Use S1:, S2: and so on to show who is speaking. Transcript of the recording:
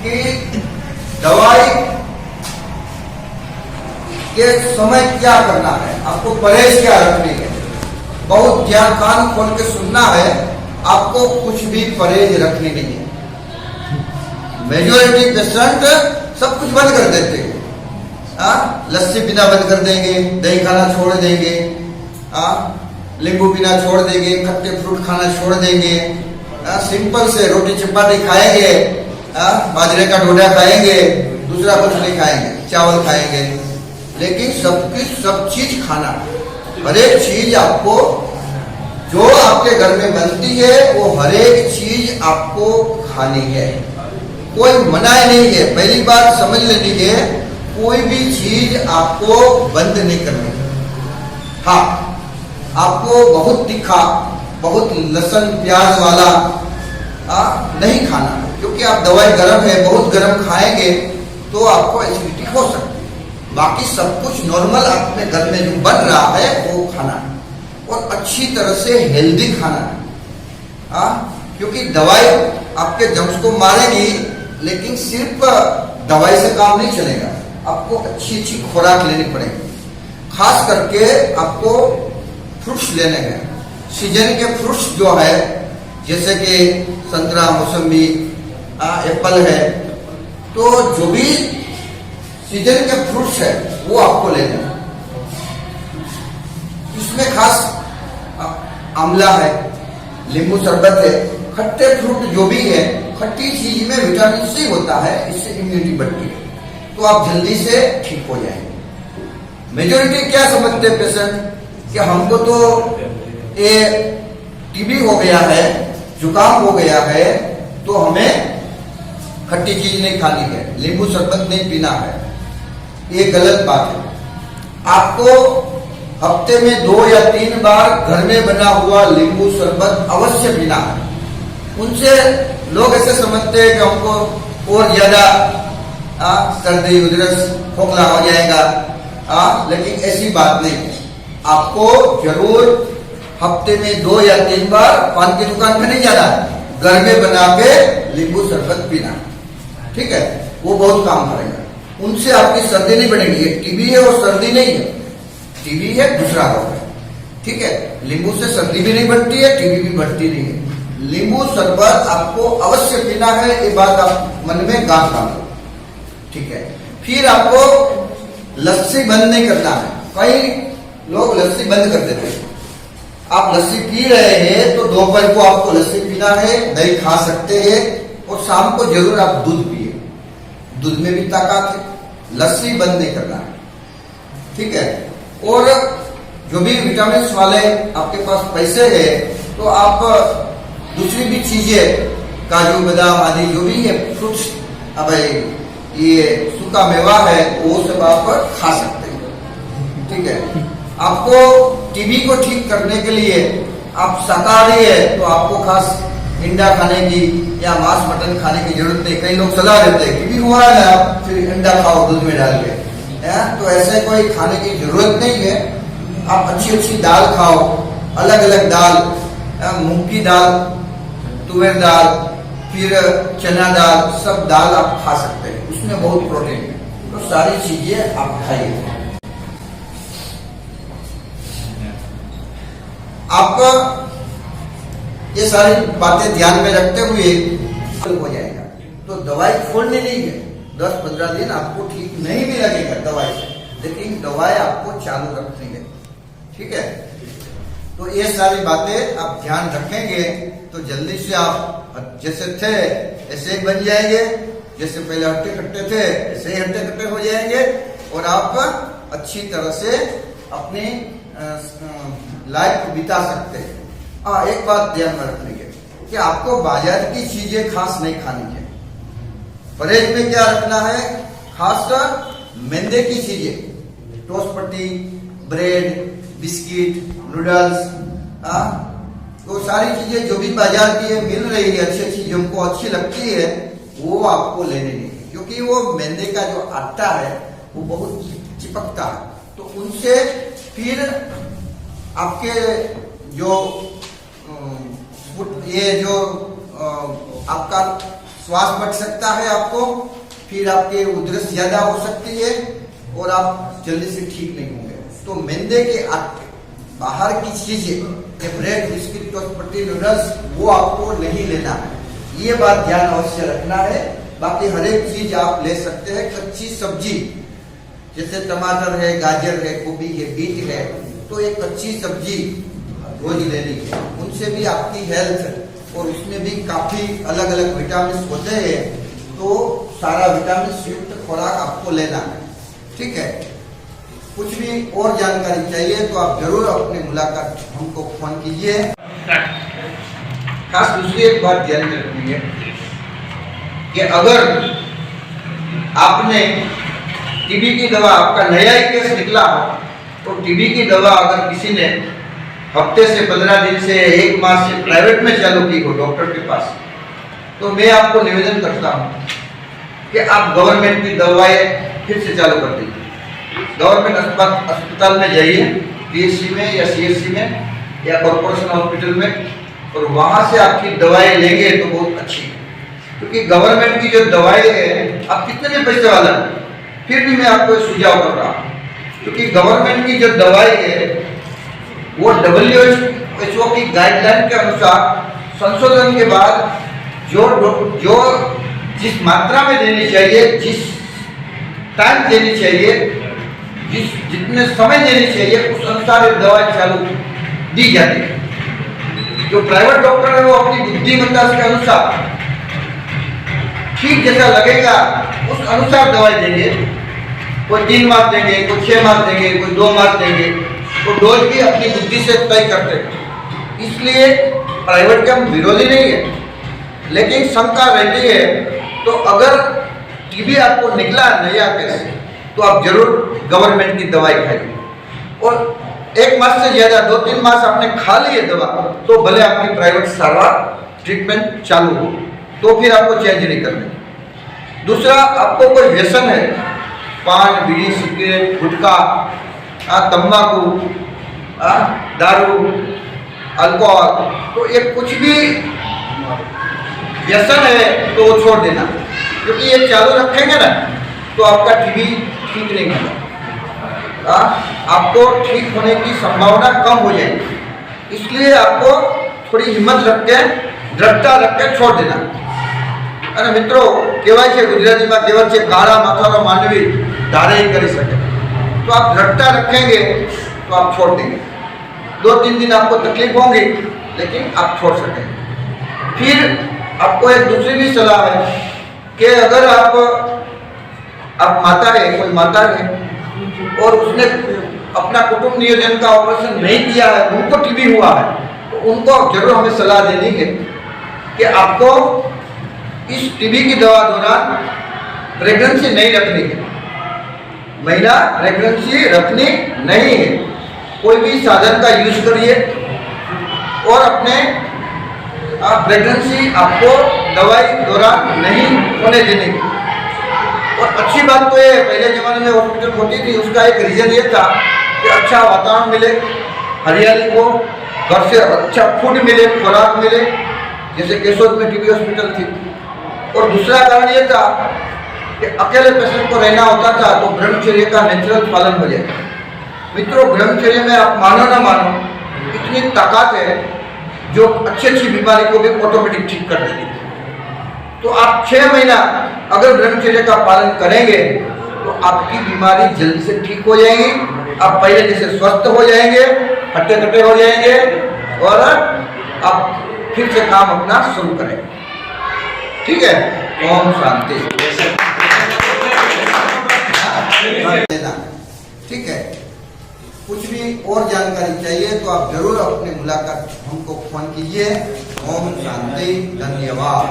S1: कि दवाई के समय क्या करना है, आपको परहेज क्या रखनी है। बहुत ध्यान कान खोल के सुनना है, आपको कुछ भी परहेज रखनी नहीं है। मेजोरिटी पेशेंट सब कुछ बंद कर देते हैं। लस्सी पीना बंद कर देंगे, दही खाना छोड़ देंगे, नींबू पीना छोड़ देंगे, खट्टे फ्रूट खाना छोड़ देंगे, सिंपल से रोटी चपाती खाएंगे, बाजरे का डोडा खाएंगे, दूसरा कुछ नहीं खाएंगे, चावल खाएंगे। लेकिन सब चीज खाना, हर एक चीज आपको जो आपके घर में बनती है वो हर एक चीज आपको खानी है, कोई मनाही नहीं है। पहली बात समझ लेनी है, कोई भी चीज आपको बंद नहीं करनी है। हाँ, आपको बहुत तीखा, बहुत लहसुन प्याज वाला नहीं खाना, क्योंकि आप दवाई गर्म है, बहुत गर्म खाएंगे तो आपको एसिडिटी हो सकती है। बाकी सब कुछ नॉर्मल अपने घर में जो बन रहा है वो खाना है, और अच्छी तरह से हेल्दी खाना है। क्योंकि दवाई आपके जम्स को मारेगी, लेकिन सिर्फ दवाई से काम नहीं चलेगा, आपको अच्छी अच्छी खुराक लेनी पड़ेगी। खास करके आपको फ्रूट्स लेने हैं, सीजन के फ्रूट्स जो है, जैसे कि संतरा, मौसमी, एप्पल है, तो जो भी सीजन के फ्रूट्स है वो आपको लेने हैं। इसमें खास आंवला है, नींबू शरबत है, खट्टे फ्रूट जो भी है, खट्टी चीज में विटामिन सी होता है, इससे इम्यूनिटी बढ़ती है, तो आप जल्दी से ठीक हो जाएंगे। मेजोरिटी क्या समझते हैं पेशेंट कि हमको तो ये टीबी हो गया है, जुकाम हो गया है, तो हमें खट्टी चीज नहीं खानी है, नींबू शरबत नहीं पीना है। ये गलत बात है। आपको हफ्ते में 2 या 3 बार घर में बना हुआ नींबू शरबत अवश्य पीना है। उनसे लोग ऐसे समझते हैं कि हमको और ज्यादा सर्दी, उधरस, खोखला हो जाएगा, लेकिन ऐसी बात नहीं। आपको जरूर हफ्ते में 2 या 3 बार पान की दुकान में नहीं जाना, घर में बना के नींबू शरबत पीना, ठीक है, वो बहुत काम करेगा। उनसे आपकी सर्दी नहीं बढ़ेगी। ये टीबी है और सर्दी नहीं है, टीबी है दूसरा रोग है, ठीक है। नींबू से सर्दी भी नहीं बढ़ती है, टीबी भी बढ़ती नहीं है। नींबू शरबत आपको अवश्य पीना है, ये बात आप मन में गांठ डालो, ठीक है। फिर आपको लस्सी बंद नहीं करना है। कई लोग लस्सी बंद कर देते हैं। आप लस्सी पी रहे हैं तो दोपहर को आपको लस्सी पीना है, दही खा सकते हैं, और शाम को जरूर आप दूध पिए, दूध में भी ताकत है। लस्सी बंद नहीं करना है, ठीक है। और जो भी विटामिन वाले आपके पास पैसे है, तो आप दूसरी भी चीजें, काजू बादाम आदि जो भी है फ्रूट्स, अब ये सूखा मेवा है, वो सब आप खा सकते हैं, ठीक है। आपको टीबी को ठीक करने के लिए आप शाकाहारी है तो आपको खास अंडा खाने की या मांस मटन खाने की जरूरत नहीं। कई लोग सलाह देते हैं टीबी हुआ है आप फिर अंडा खाओ दूध में डाल के, तो ऐसे कोई खाने की जरूरत नहीं है। आप अच्छी अच्छी दाल खाओ, अलग अलग दाल, मूंग की दाल, तुअर दाल, फिर चना दाल, सब दाल आप खा सकते हैं, उसमें बहुत प्रोटीन है, तो सारी चीजें आप खाइए। आप ये सारी बातें ध्यान में रखते हुए हो जाएगा। तो दवाई छोड़नी नहीं है, 10-15 दिन आपको ठीक नहीं भी लगेगा दवाई से, लेकिन दवाई आपको चालू रखनी है, ठीक है। तो ये सारी बातें आप ध्यान रखेंगे तो जल्दी से आप जैसे थे ऐसे ही बन जाएंगे, जैसे पहले हट्टे कट्टे थे ऐसे ही हट्टे कट्टे हो जाएंगे, और आप अच्छी तरह से अपनी लाइफ को बिता सकते हैं। एक बात ध्यान में रखनी है कि आपको बाजार की चीजें खास नहीं खानी है। परहेज में क्या रखना है, खासकर मैदे की चीजें, टोस्ट पट्टी, ब्रेड, बिस्किट, नूडल्स, तो सारी चीजें जो भी बाजार की है मिल रही है, अच्छी अच्छी जो हमको अच्छी लगती है, वो आपको लेनी नहीं है, क्योंकि वो मैदे का जो आटा है वो बहुत चिपकता है, तो उनसे फिर आपके जो ये जो आपका श्वास बढ़ सकता है आपको, फिर आपके उधरस ज्यादा हो सकती है और आप जल्दी से ठीक नहीं होंगे। तो मैदे के आटे, बाहर की चीजें, ब्रेड, बिस्किट, टोस्ट, प्रोटीन, रस, वो आपको नहीं लेना है। ये बात ध्यान अवश्य रखना है। बाकी हर एक चीज आप ले सकते हैं। कच्ची सब्जी जैसे टमाटर है, गाजर है, गोभी है, बीट है, तो एक कच्ची सब्जी रोज लेनी है। उनसे भी आपकी हेल्थ, और उसमें भी काफी अलग अलग विटामिन होते हैं, तो सारा विटामिन युक्त खुराक आपको लेना है। ठीक है। कुछ भी और जानकारी चाहिए तो आप जरूर अपनी मुलाकात हमको फोन कीजिए। खास दूसरी एक बात ध्यान में रखनी है कि अगर आपने टीबी की दवा, आपका नया ही केस निकला हो, तो टीबी की दवा अगर किसी ने हफ्ते से 15 दिन से 1 माह से प्राइवेट में चालू की हो डॉक्टर के पास, तो मैं आपको निवेदन करता हूँ कि आप गवर्नमेंट की दवाएं फिर से चालू कर दीजिए। गवर्नमेंट अस्पताल में जाइए, पीएचसी में या सीएचसी में या कॉर्पोरेशन हॉस्पिटल में, और वहां से आपकी दवाएं लेंगे तो बहुत अच्छी है। क्योंकि गवर्नमेंट की जो दवाएं है, आप कितने भी पैसे वाला, फिर भी मैं आपको सुझाव कर रहा हूँ, क्योंकि गवर्नमेंट की जो दवाई है वो WHO की गाइडलाइन के अनुसार संशोधन के बाद जो जिस मात्रा में देनी चाहिए, जिस टाइम देनी चाहिए, जितने समय देनी चाहिए, उस अनुसार ये दवाई चालू दी जाती है। जो प्राइवेट डॉक्टर है वो अपनी बुद्धिमत्ता के अनुसार ठीक जैसा लगेगा उस अनुसार दवाई देंगे। कोई 3 मास देंगे, कोई 6 मास देंगे, कोई 2 मास देंगे, तो डोज भी अपनी बुद्धि से तय करते हैं। इसलिए प्राइवेट के हम विरोधी नहीं है, लेकिन शंका रहती है। तो अगर टीबी आपको निकला नया केस, तो आप जरूर गवर्नमेंट की दवाई खाइए। और 1 मास से ज्यादा 2-3 मास आपने खा ली है दवा, तो भले आपकी प्राइवेट सारवार ट्रीटमेंट चालू हो, तो फिर आपको चेंज नहीं करना। दूसरा, आपको कोई व्यसन है, पान, बीड़ी, सिगरेट, गुटखा, तंबाकू, दारू, अल्कोहल, तो ये कुछ भी व्यसन है तो वो छोड़ देना, क्योंकि ये चालू रखेंगे ना तो आपका टीबी ठीक नहीं होगा, आपको ठीक होने की संभावना कम हो जाएगी। इसलिए आपको थोड़ी हिम्मत रख के, दृढ़ता रख के छोड़ देना। અને મિત્રો કહેવાય છે ગુજરાતીમાં કહેવત છે, કાળા માથાનો માનવી ધારે ही કરી શકે। तो आप दृढ़ता रखेंगे तो आप छोड़ देंगे। 2-3 दिन आपको तकलीफ होगी, लेकिन आप छोड़ सकेंगे। फिर आपको एक दूसरी भी सलाह है कि अगर आप माता है, कोई माता है और उसने अपना कुटुंब नियोजन का ऑपरेशन नहीं किया है, उनको टीबी हुआ है, तो उनको जरूर हमें सलाह देनी है कि आपको इस टीबी की दवा दौरान प्रेगनेंसी नहीं रखनी है। महिला प्रेगनेंसी रखनी नहीं है। कोई भी साधन का यूज करिए और अपने प्रेगनेंसी आपको दवाई दौरान नहीं होने देनी। और अच्छी बात तो ये, पहले जमाने में हॉस्पिटल होती थी, उसका एक रीजन ये था कि अच्छा वातावरण मिले, हरियाली को, घर से अच्छा फूड मिले, खुराक मिले, जैसे केशोद में टीबी हॉस्पिटल थी। और दूसरा कारण ये था कि अकेले पेशेंट को रहना होता था, तो ब्रह्मचर्य का नेचुरल पालन हो जाए। मित्रों, ब्रह्मचर्य में आप मानो ना मानो, इतनी ताकत है जो अच्छी बीमारी को भी ऑटोमेटिक ठीक कर देती है। तो आप 6 महीना अगर ब्रह्मचर्य का पालन करेंगे तो आपकी बीमारी जल्दी से ठीक हो जाएगी। आप पहले जैसे स्वस्थ हो जाएंगे, हट्टे कट्टे हो जाएंगे, और आप फिर से काम अपना शुरू करेंगे। ठीक है। ओम शांति। ठीक है। कुछ भी और जानकारी चाहिए तो आप जरूर अपनी मुलाकात हमको फोन कीजिए। ओम शांति। धन्यवाद।